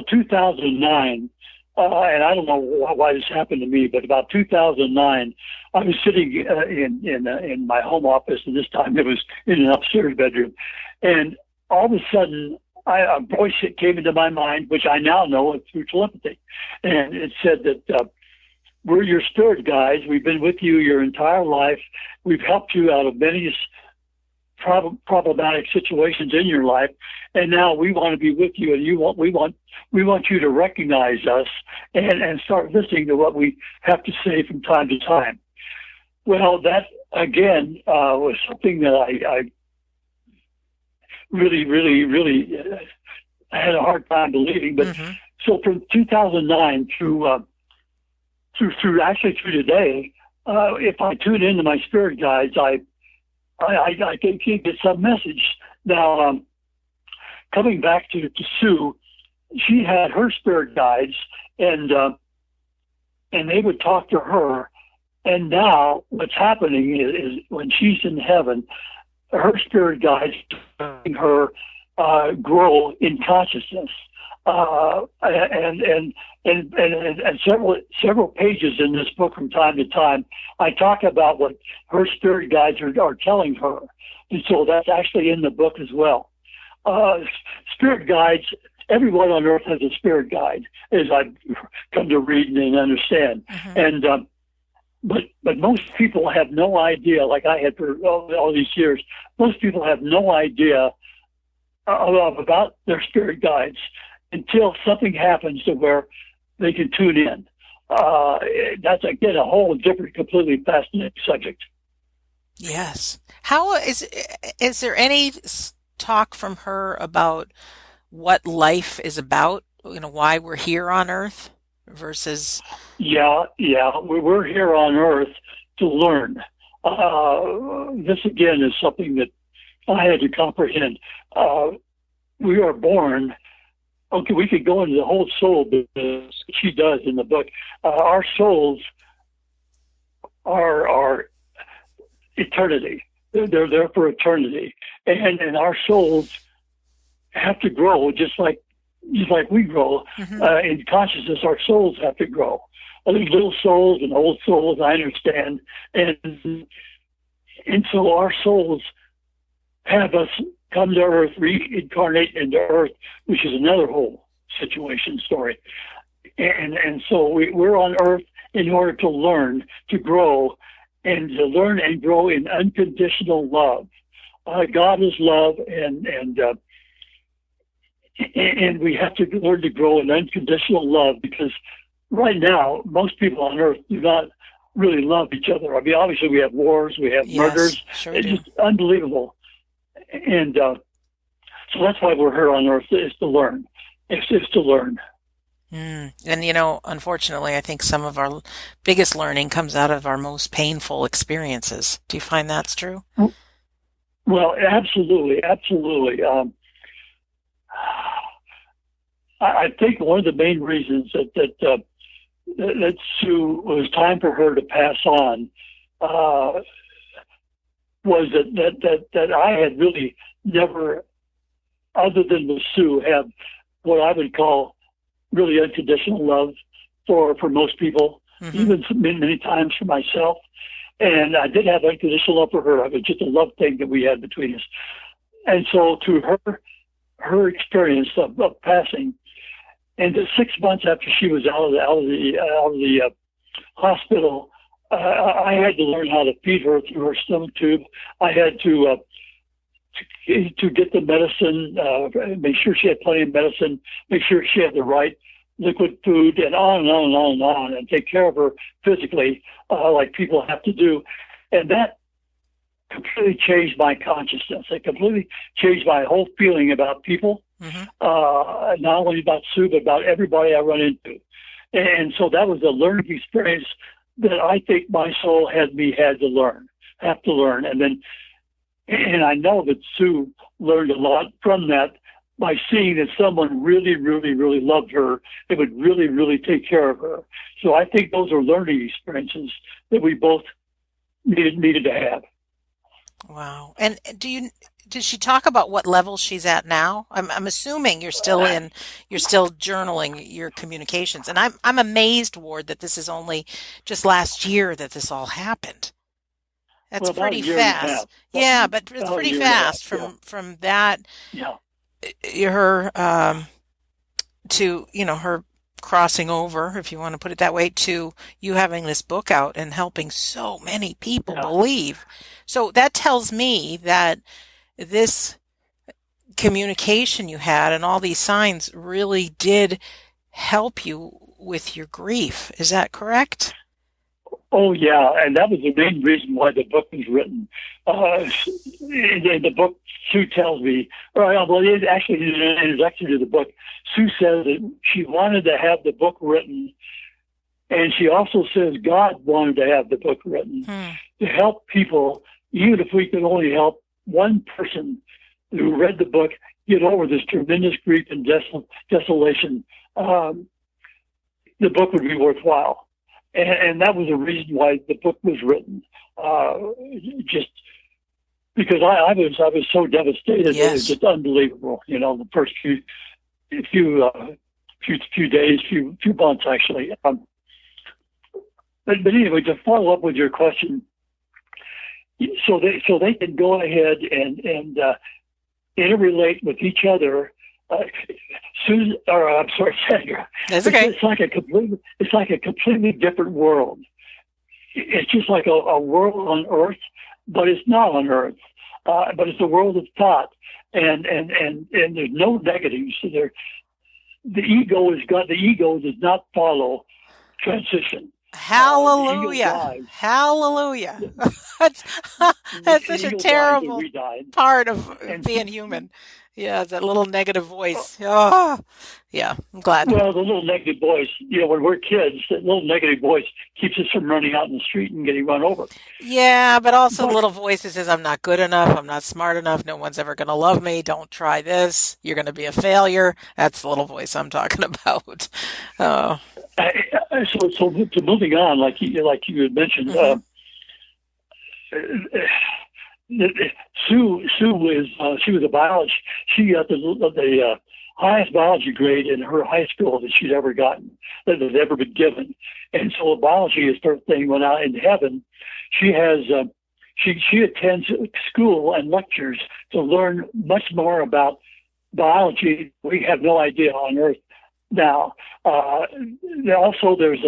2009, and I don't know why this happened to me, but about 2009, I was sitting in my home office, and this time it was in an upstairs bedroom, and all of a sudden a voice that came into my mind, which I now know through telepathy, and it said that we're your spirit guides. We've been with you your entire life. We've helped you out of many problematic situations in your life, and now we want to be with you, and we want you to recognize us and start listening to what we have to say from time to time. Well, that again was something that I really had a hard time believing. But Mm-hmm. so from 2009 through today, if I tune into my spirit guides, I can get some message. Now, coming back to Sue, she had her spirit guides, and they would talk to her. And now, what's happening is when she's in heaven, her spirit guides helping her grow in consciousness. And several pages in this book from time to time, I talk about what her spirit guides are telling her, and so that's actually in the book as well. Spirit guides. Everyone on Earth has a spirit guide, as I've come to read and understand. Mm-hmm. And but most people have no idea, like I had for all these years. Most people have no idea about their spirit guides until something happens to where they can tune in. That's, again, a whole different, completely fascinating subject. Yes. How is there any talk from her about what life is about? Why we're here on Earth versus... Yeah. We're here on Earth to learn. This, again, is something that I had to comprehend. We are born... Okay, we could go into the whole soul business. She does in the book. Our souls are eternity. They're there for eternity, and our souls have to grow just like we grow. Mm-hmm. In consciousness. Our souls have to grow. There's little souls and old souls, I understand, and so our souls have us come to Earth, reincarnate into Earth, which is another whole story. And so we're on Earth in order to learn, to grow, and to learn and grow in unconditional love. God is love, and we have to learn to grow in unconditional love, because right now most people on Earth do not really love each other. I mean, obviously we have wars, we have murders. Sure it's do. just unbelievable. And so that's why we're here on Earth, is to learn. It's to learn. And unfortunately, I think some of our biggest learning comes out of our most painful experiences. Do you find that's true? Well, absolutely, absolutely. I think one of the main reasons that Sue was time for her to pass on was that I had really never, other than with Sue, have what I would call really unconditional love for most people, even many times for myself. And I did have unconditional love for her. It was just a love thing that we had between us. And so to her experience of passing, and just 6 months after she was out of the hospital, I had to learn how to feed her through her stomach tube. I had to get the medicine, make sure she had plenty of medicine, make sure she had the right liquid food, and on and on and on and on, and take care of her physically, like people have to do. And that completely changed my consciousness. It completely changed my whole feeling about people, not only about Sue, but about everybody I run into. And so that was a learning experience that I think my soul have to learn. And I know that Sue learned a lot from that by seeing that someone really, really, really loved her and would really, really take care of her. So I think those are learning experiences that we both needed to have. Wow. And did she talk about what level she's at now? I'm assuming you're still journaling your communications. And I'm amazed, Ward, that this is only just last year that this all happened. That's pretty fast. Yeah, but it's pretty fast from that. Yeah. Her to her crossing over, if you want to put it that way, to you having this book out and helping so many people believe. So that tells me that this communication you had and all these signs really did help you with your grief. Is that correct? Oh, yeah, and that was the main reason why the book was written. In the book, Sue tells me, it actually in an introduction to the book, Sue says that she wanted to have the book written, and she also says God wanted to have the book written to help people, even if we could only help one person who read the book get over this tremendous grief and desolation, the book would be worthwhile. And that was the reason why the book was written. Just because I was so devastated. Yes. It was just unbelievable. The first few days, few months actually. But anyway, to follow up with your question, so they can go ahead and interrelate with each other. Sandra. That's okay. It's like a completely different world. It's just like a world on Earth, but it's not on Earth. But it's a world of thought, and there's no negatives. The ego does not follow transition. Hallelujah! Hallelujah! That's such a terrible part of being human. Yeah, that little negative voice. Oh, yeah, I'm glad. Well, the little negative voice, when we're kids, that little negative voice keeps us from running out in the street and getting run over. Yeah, but also the little voice that says, I'm not good enough, I'm not smart enough, no one's ever going to love me, don't try this, you're going to be a failure. That's the little voice I'm talking about. Oh. So to moving on, like you had mentioned, Sue she was a biologist. She got the highest biology grade in her high school that she'd ever gotten, that had ever been given. And so biology is her thing. When out in heaven, she has she attends school and lectures to learn much more about biology we have no idea on Earth now. Also, there's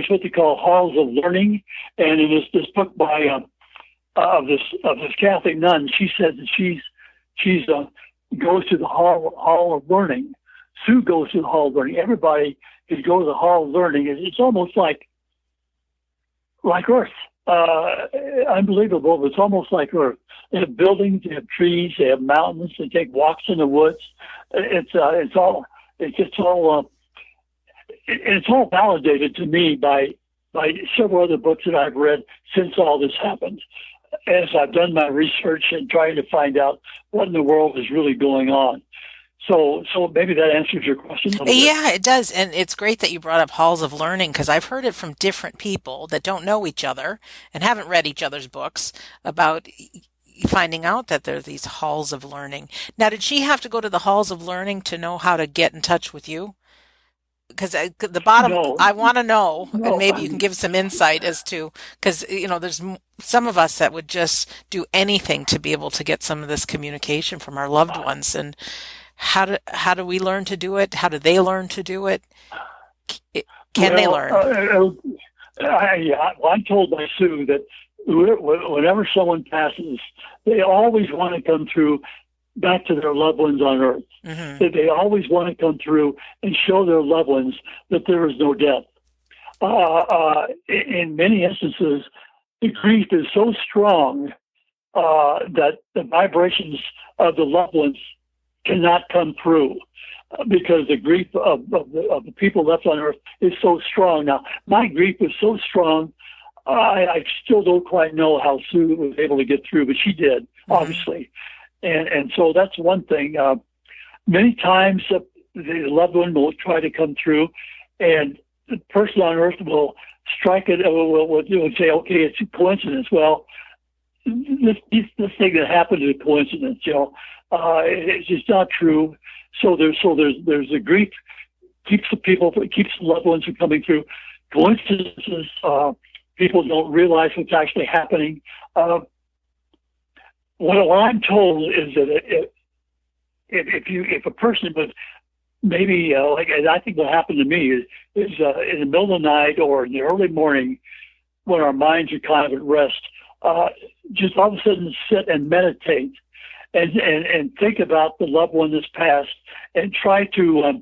what they call halls of learning, and in this book by of this Catholic nun, she says that she's goes to the hall of learning. Sue goes to the hall of learning. Everybody who goes to the hall of learning. It's almost like Earth. Unbelievable, but it's almost like Earth. They have buildings, they have trees, they have mountains. They take walks in the woods. It's just all it's all validated to me by several other books that I've read since all this happened, as I've done my research and trying to find out what in the world is really going on. So maybe that answers your question a little bit. Yeah, it does. And it's great that you brought up halls of learning because I've heard it from different people that don't know each other and haven't read each other's books about finding out that there are these halls of learning. Now, did she have to go to the halls of learning to know how to get in touch with you? Because the bottom, No, I want to know, and no. maybe you can give some insight as to, because, there's some of us that would just do anything to be able to get some of this communication from our loved ones. And how do we learn to do it? How do they learn to do it? Can they learn? I'm told by Sue that whenever someone passes, they always want to come through back to their loved ones on earth. Mm-hmm. That they always want to come through and show their loved ones that there is no death. In many instances, the grief is so strong that the vibrations of the loved ones cannot come through because the grief of the people left on earth is so strong. Now, my grief was so strong, I still don't quite know how Sue was able to get through, but she did, obviously. And so that's one thing. Many times the loved one will try to come through, and the person on earth will strike it, will say, okay, it's a coincidence. Well, this thing that happened is a coincidence, it's just not true. So there's a grief keeps the loved ones from coming through. Coincidences, people don't realize what's actually happening. What I'm told is that if a person was maybe and I think what happened to me is in the middle of the night or in the early morning when our minds are kind of at rest, just all of a sudden sit and meditate and think about the loved one that's passed and try to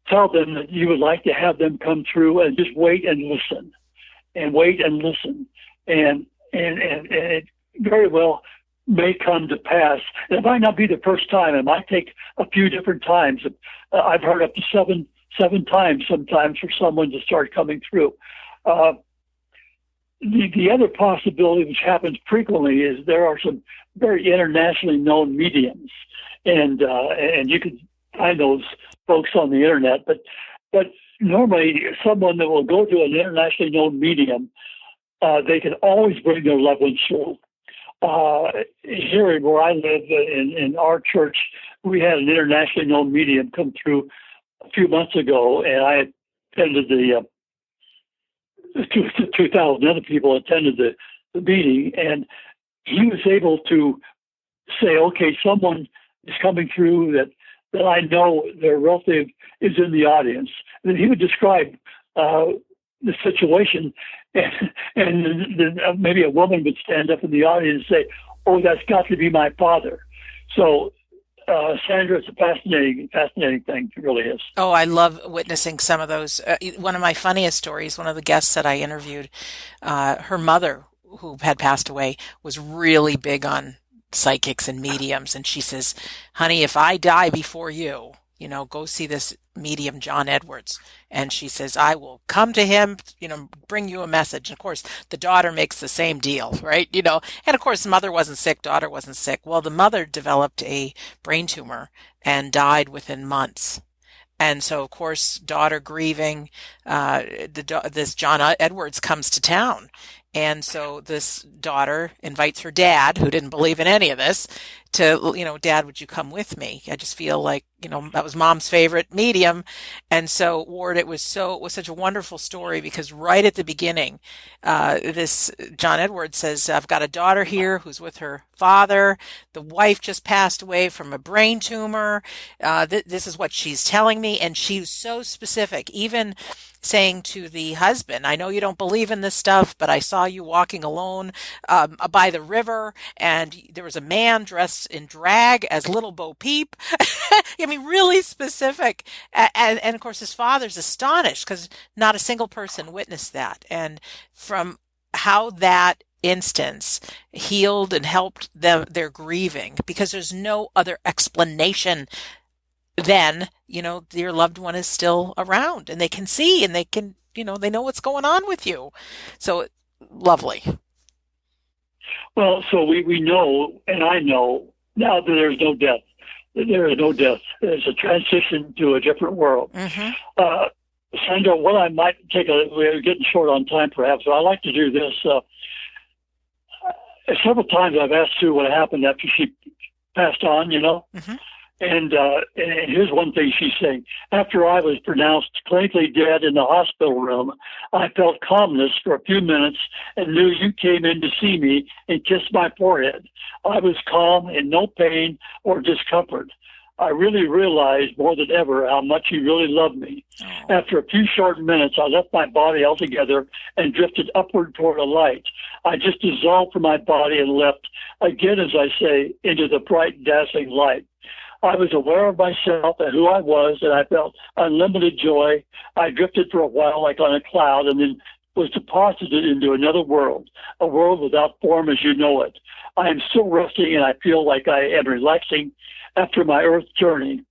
tell them that you would like to have them come through and just wait and listen and it very well may come to pass. It might not be the first time. It might take a few different times. I've heard up to seven times sometimes for someone to start coming through. The other possibility, which happens frequently, is there are some very internationally known mediums, and you can find those folks on the internet. But normally, someone that will go to an internationally known medium, they can always bring their loved ones through. Here where I live in our church, we had an internationally known medium come through a few months ago, and I attended 2,000 other people attended the meeting, and he was able to say, okay, someone is coming through that I know their relative is in the audience. And he would describe the situation, and then maybe a woman would stand up in the audience and say, oh, that's got to be my father. So, Sandra, it's a fascinating thing. It really is. Oh, I love witnessing some of those. One of my funniest stories, one of the guests that I interviewed, her mother, who had passed away, was really big on psychics and mediums. And she says, honey, if I die before you, go see this medium, John Edwards. And she says, I will come to him, bring you a message. And of course, the daughter makes the same deal, right? And of course, the mother wasn't sick, daughter wasn't sick. Well, the mother developed a brain tumor and died within months. And so, of course, daughter grieving, this John Edwards comes to town. And so this daughter invites her dad, who didn't believe in any of this, to, Dad, would you come with me? I just feel like, that was Mom's favorite medium. And so, Ward, it was such a wonderful story because right at the beginning, this John Edwards says, I've got a daughter here who's with her father. The wife just passed away from a brain tumor. This is what she's telling me. And she's so specific, even saying to the husband, I know you don't believe in this stuff, but I saw you walking alone by the river, and there was a man dressed in drag as Little Bo Peep. I mean, really specific. And of course, his father's astonished because not a single person witnessed that. And from how that instance healed and helped them, their grieving, because there's no other explanation then, your loved one is still around and they can see and they can, they know what's going on with you. So lovely. Well, so we know, and I know now that there's no death. There is no death. There's a transition to a different world. Mm-hmm. Sandra, what I might we're getting short on time perhaps, but I like to do this. Several times I've asked Sue what happened after she passed on, Mm-hmm. And here's one thing she's saying. After I was pronounced clinically dead in the hospital room, I felt calmness for a few minutes and knew you came in to see me and kissed my forehead. I was calm and no pain or discomfort. I really realized more than ever how much you really loved me. Oh. After a few short minutes, I left my body altogether and drifted upward toward a light. I just dissolved from my body and left, again, as I say, into the bright, dazzling light. I was aware of myself and who I was, and I felt unlimited joy. I drifted for a while like on a cloud and then was deposited into another world, a world without form as you know it. I am still resting, and I feel like I am relaxing after my earth journey.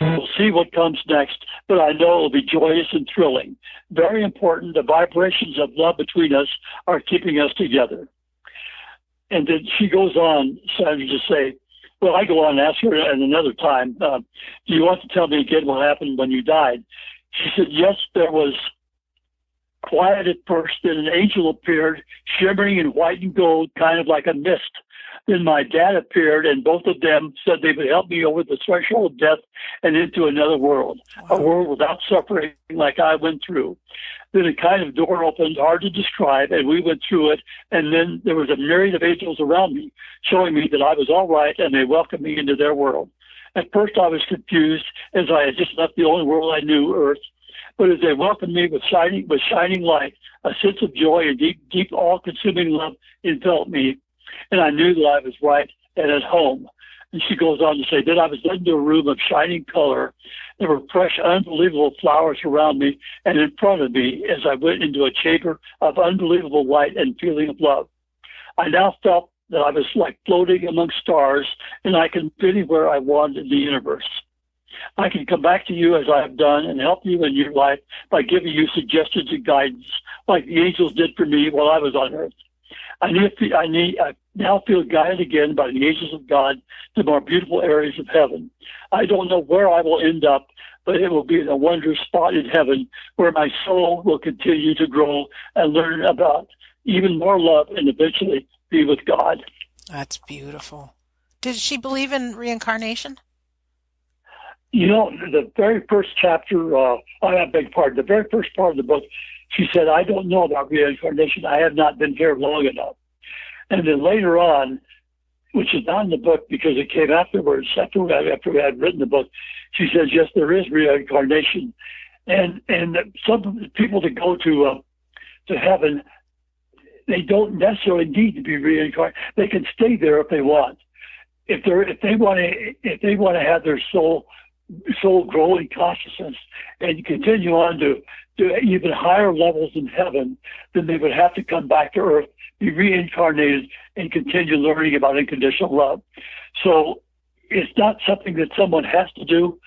We'll see what comes next, but I know it will be joyous and thrilling. Very important, the vibrations of love between us are keeping us together. And then she goes on, Sandra, to say, well, I go on and ask her at another time, do you want to tell me again what happened when you died? She said, yes, there was quiet at first, then an angel appeared, shimmering in white and gold, kind of like a mist. Then my dad appeared, and both of them said they would help me over the threshold of death and into another world, a world without suffering like I went through. Then a kind of door opened, hard to describe, and we went through it, and then there was a myriad of angels around me, showing me that I was all right, and they welcomed me into their world. At first I was confused, as I had just left the only world I knew, Earth. But as they welcomed me with shining light, a sense of joy and deep, all-consuming love enveloped me, and I knew that I was right and at home. And she goes on to say, then I was led into a room of shining color. There were fresh, unbelievable flowers around me and in front of me as I went into a chamber of unbelievable light and feeling of love. I now felt that I was like floating among stars, and I can be anywhere I wanted in the universe. I can come back to you as I have done and help you in your life by giving you suggestions and guidance, like the angels did for me while I was on earth. I now feel guided again by the angels of God to more beautiful areas of heaven. I don't know where I will end up, but it will be in a wondrous spot in heaven where my soul will continue to grow and learn about even more love and eventually be with God. That's beautiful. Did she believe in reincarnation? The very first chapter, I beg pardon, the very first part of the book, she said, I don't know about reincarnation. I have not been here long enough. And then later on, which is not in the book because it came afterwards, after we had written the book, she says, yes, there is reincarnation. And some people that go to heaven, they don't necessarily need to be reincarnated. They can stay there if they want. If they want to have their soul grow in consciousness and continue on to even higher levels in heaven, then they would have to come back to earth, be reincarnated, and continue learning about unconditional love. So it's not something that someone has to do.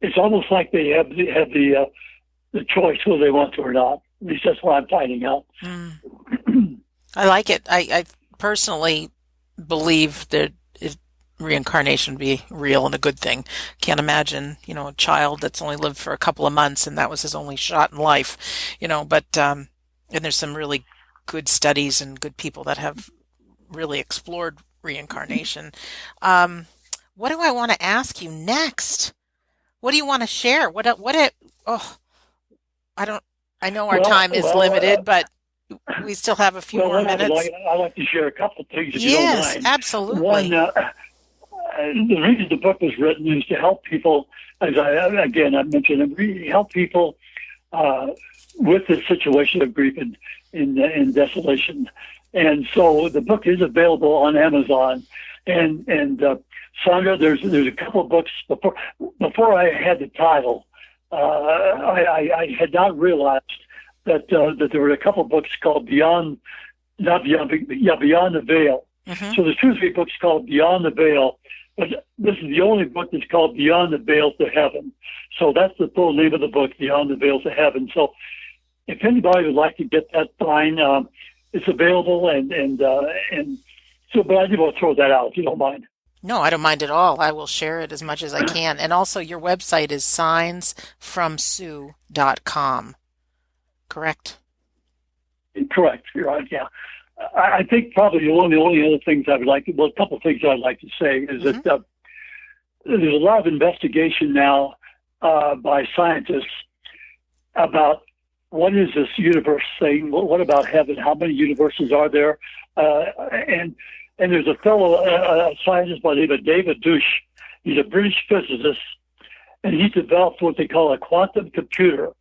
It's almost like they have the choice whether they want to or not. At least that's what I'm finding out. I like it. I personally believe that reincarnation would be real and a good thing. Can't imagine, a child that's only lived for a couple of months and that was his only shot in life, but and there's some really good studies and good people that have really explored reincarnation. What do I want to ask you next? What do you want to share? I know our time is limited, but we still have a few more minutes. I'd like to share a couple of things if you don't mind. Yes, absolutely. One, the reason the book was written is to help people, as I mentioned, help people with the situation of grief and desolation. And so the book is available on Amazon. And Sandra, there's a couple of books before I had the title. I had not realized that there were a couple of books called Beyond the Veil. Mm-hmm. So there's 2 or 3 books called Beyond the Veil But this is the only book that's called Beyond the Veil to Heaven. So that's the full name of the book, Beyond the Veil to Heaven. So if anybody would like to get that, fine. It's available, and so, but I do want to throw that out if you don't mind. No, I don't mind at all. I will share it as much as I can. And also, your website is signsfromsue.com, correct? Correct. You're right. Yeah. I think probably one of the only other things I would like, well, a couple of things I'd like to say is that there's a lot of investigation now by scientists about what is this universe thing? What about heaven? How many universes are there? And there's a fellow scientist by the name of David Douche. He's a British physicist, and he developed what they call a quantum computer.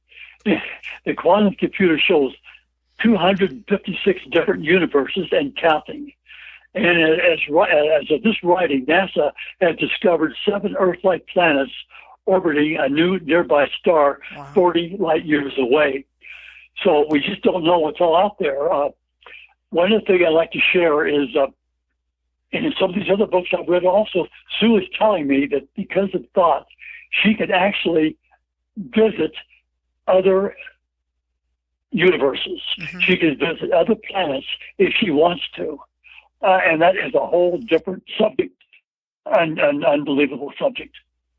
The quantum computer shows 256 different universes and counting. And as of this writing, NASA has discovered 7 Earth-like planets orbiting a new nearby star 40 light years away. So we just don't know what's all out there. One of the things I'd like to share is, and in some of these other books I've read also, Sue is telling me that because of thought, she could actually visit other universes. She can visit other planets if she wants to. And that is a whole different subject, an unbelievable subject.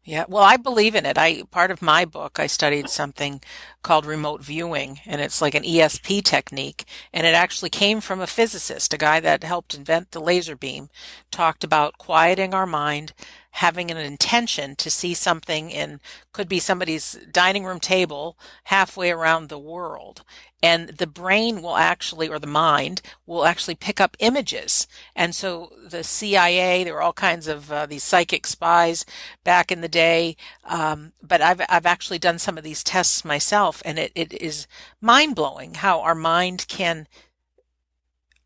Yeah, well, I believe in it. Part of my book, I studied something called remote viewing, and it's like an ESP technique, and it actually came from a physicist, a guy that helped invent the laser beam, talked about quieting our mind, having an intention to see something in, could be somebody's dining room table halfway around the world. And the brain will actually, or the mind, will actually pick up images. And so the CIA, there were all kinds of these psychic spies back in the day. But I've actually done some of these tests myself, and it is mind-blowing how our mind can,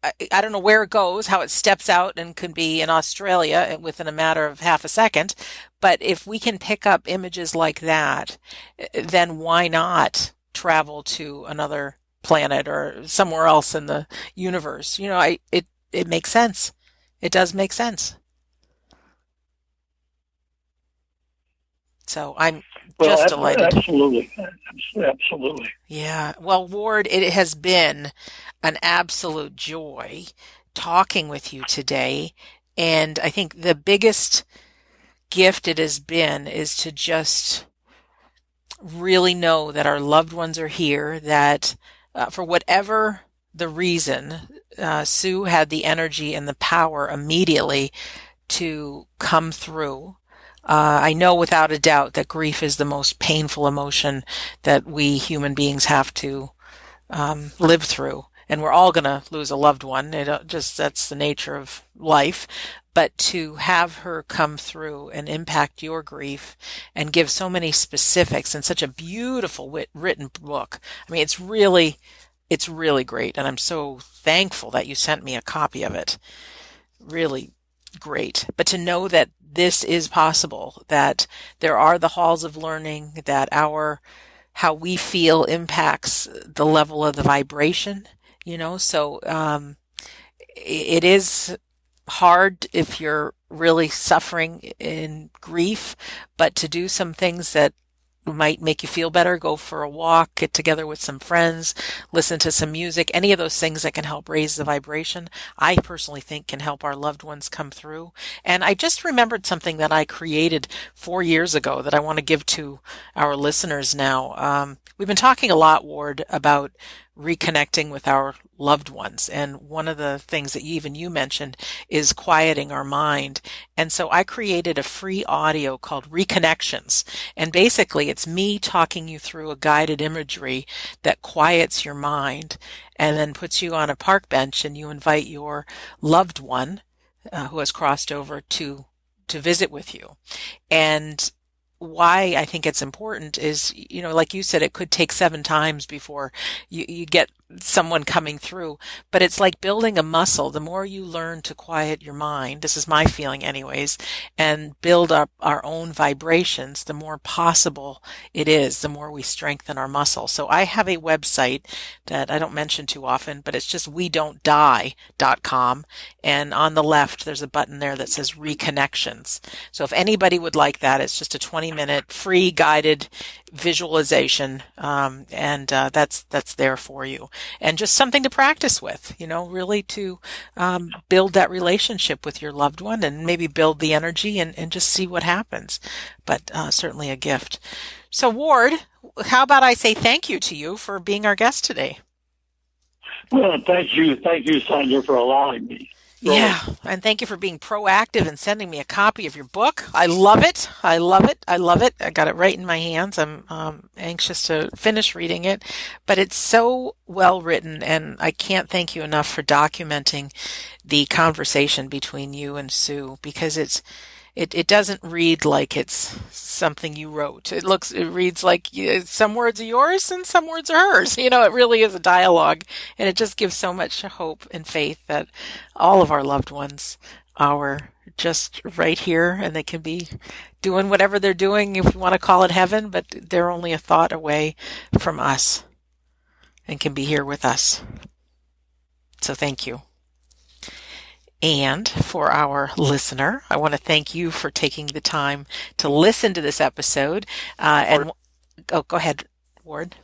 I don't know where it goes, how it steps out and can be in Australia within a matter of half a second. But if we can pick up images like that, then why not travel to another planet or somewhere else in the universe? You know, it makes sense. It does make sense. So I'm just delighted. Absolutely. Absolutely. Yeah. Well, Ward, it has been an absolute joy talking with you today. And I think the biggest gift it has been is to just really know that our loved ones are here, that for whatever the reason, Sue had the energy and the power immediately to come through. I know without a doubt that grief is the most painful emotion that we human beings have to live through. And we're all going to lose a loved one. That's the nature of life. But to have her come through and impact your grief and give so many specifics in such a beautiful written book. I mean, it's really great. And I'm so thankful that you sent me a copy of it. Really great. But to know that this is possible, that there are the halls of learning, that how we feel impacts the level of the vibration, so it is hard if you're really suffering in grief, but to do some things that might make you feel better, go for a walk, get together with some friends, listen to some music, any of those things that can help raise the vibration, I personally think can help our loved ones come through. And I just remembered something that I created 4 years ago that I want to give to our listeners now. We've been talking a lot, Ward, about reconnecting with our loved ones. And one of the things that even you mentioned is quieting our mind. And so I created a free audio called Reconnections. And basically it's me talking you through a guided imagery that quiets your mind and then puts you on a park bench and you invite your loved one who has crossed over to visit with you. And why I think it's important is, like you said, it could take 7 times before you get someone coming through, but it's like building a muscle. The more you learn to quiet your mind, this is my feeling anyways, and build up our own vibrations, the more possible it is, the more we strengthen our muscle. So I have a website that I don't mention too often, but it's just wedon'tdie.com. And on the left, there's a button there that says Reconnections. So if anybody would like that, it's just a 20-minute free guided visualization, and that's there for you, and just something to practice with. Really to build that relationship with your loved one, and maybe build the energy and just see what happens. But certainly a gift. So Ward, how about I say thank you to you for being our guest today? Well, thank you, Sandra, for allowing me. Yeah, and thank you for being proactive and sending me a copy of your book. I love it. I love it. I love it. I got it right in my hands. I'm anxious to finish reading it, but it's so well written, and I can't thank you enough for documenting the conversation between you and Sue, because it doesn't read like it's something you wrote. It reads like some words are yours and some words are hers. It really is a dialogue, and it just gives so much hope and faith that all of our loved ones are just right here, and they can be doing whatever they're doing, if you want to call it heaven, but they're only a thought away from us and can be here with us. So thank you. And for our listener, I want to thank you for taking the time to listen to this episode. Go ahead, Ward.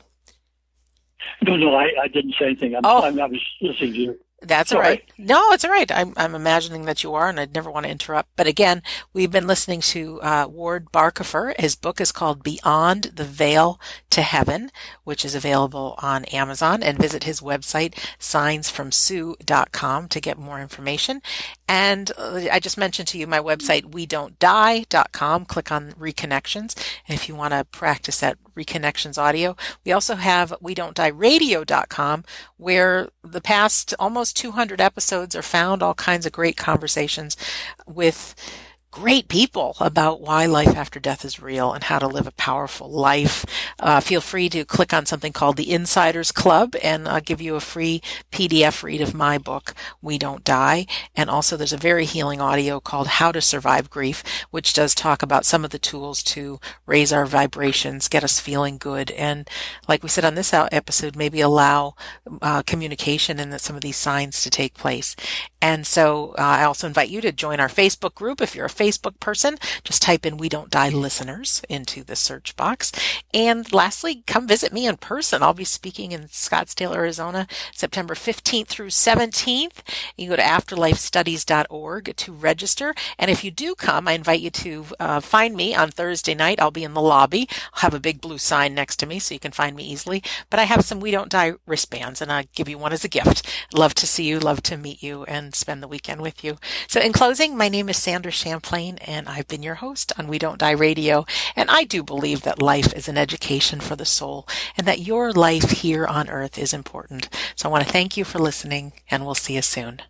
No, I didn't say anything. I was listening to you. That's all right. No, it's all right. I'm imagining that you are, and I'd never want to interrupt. But again, we've been listening to Ward Barcafer. His book is called Beyond the Veil to Heaven, which is available on Amazon. And visit his website, signsfromsue.com, to get more information. And I just mentioned to you my website, wedon'tdie.com. Click on Reconnections. And if you want to practice that Reconnections audio, we also have wedon'tdieradio.com, where the past almost 200 episodes are found, all kinds of great conversations with great people about why life after death is real and how to live a powerful life. Feel free to click on something called the Insiders Club, and I'll give you a free PDF read of my book, We Don't Die. And also there's a very healing audio called How to Survive Grief, which does talk about some of the tools to raise our vibrations, get us feeling good, and like we said on this episode, maybe allow communication and some of these signs to take place. And so I also invite you to join our Facebook group. If you're a Facebook person, just type in We Don't Die Listeners into the search box. And lastly, come visit me in person. I'll be speaking in Scottsdale, Arizona, September 15th through 17th. You can go to afterlifestudies.org to register. And if you do come, I invite you to find me on Thursday night. I'll be in the lobby. I'll have a big blue sign next to me so you can find me easily. But I have some We Don't Die wristbands, and I'll give you one as a gift. Love to see you, love to meet you, and spend the weekend with you. So in closing, my name is Sandra Champlain, and I've been your host on We Don't Die Radio. And I do believe that life is an education for the soul, and that your life here on earth is important. So I want to thank you for listening, and we'll see you soon.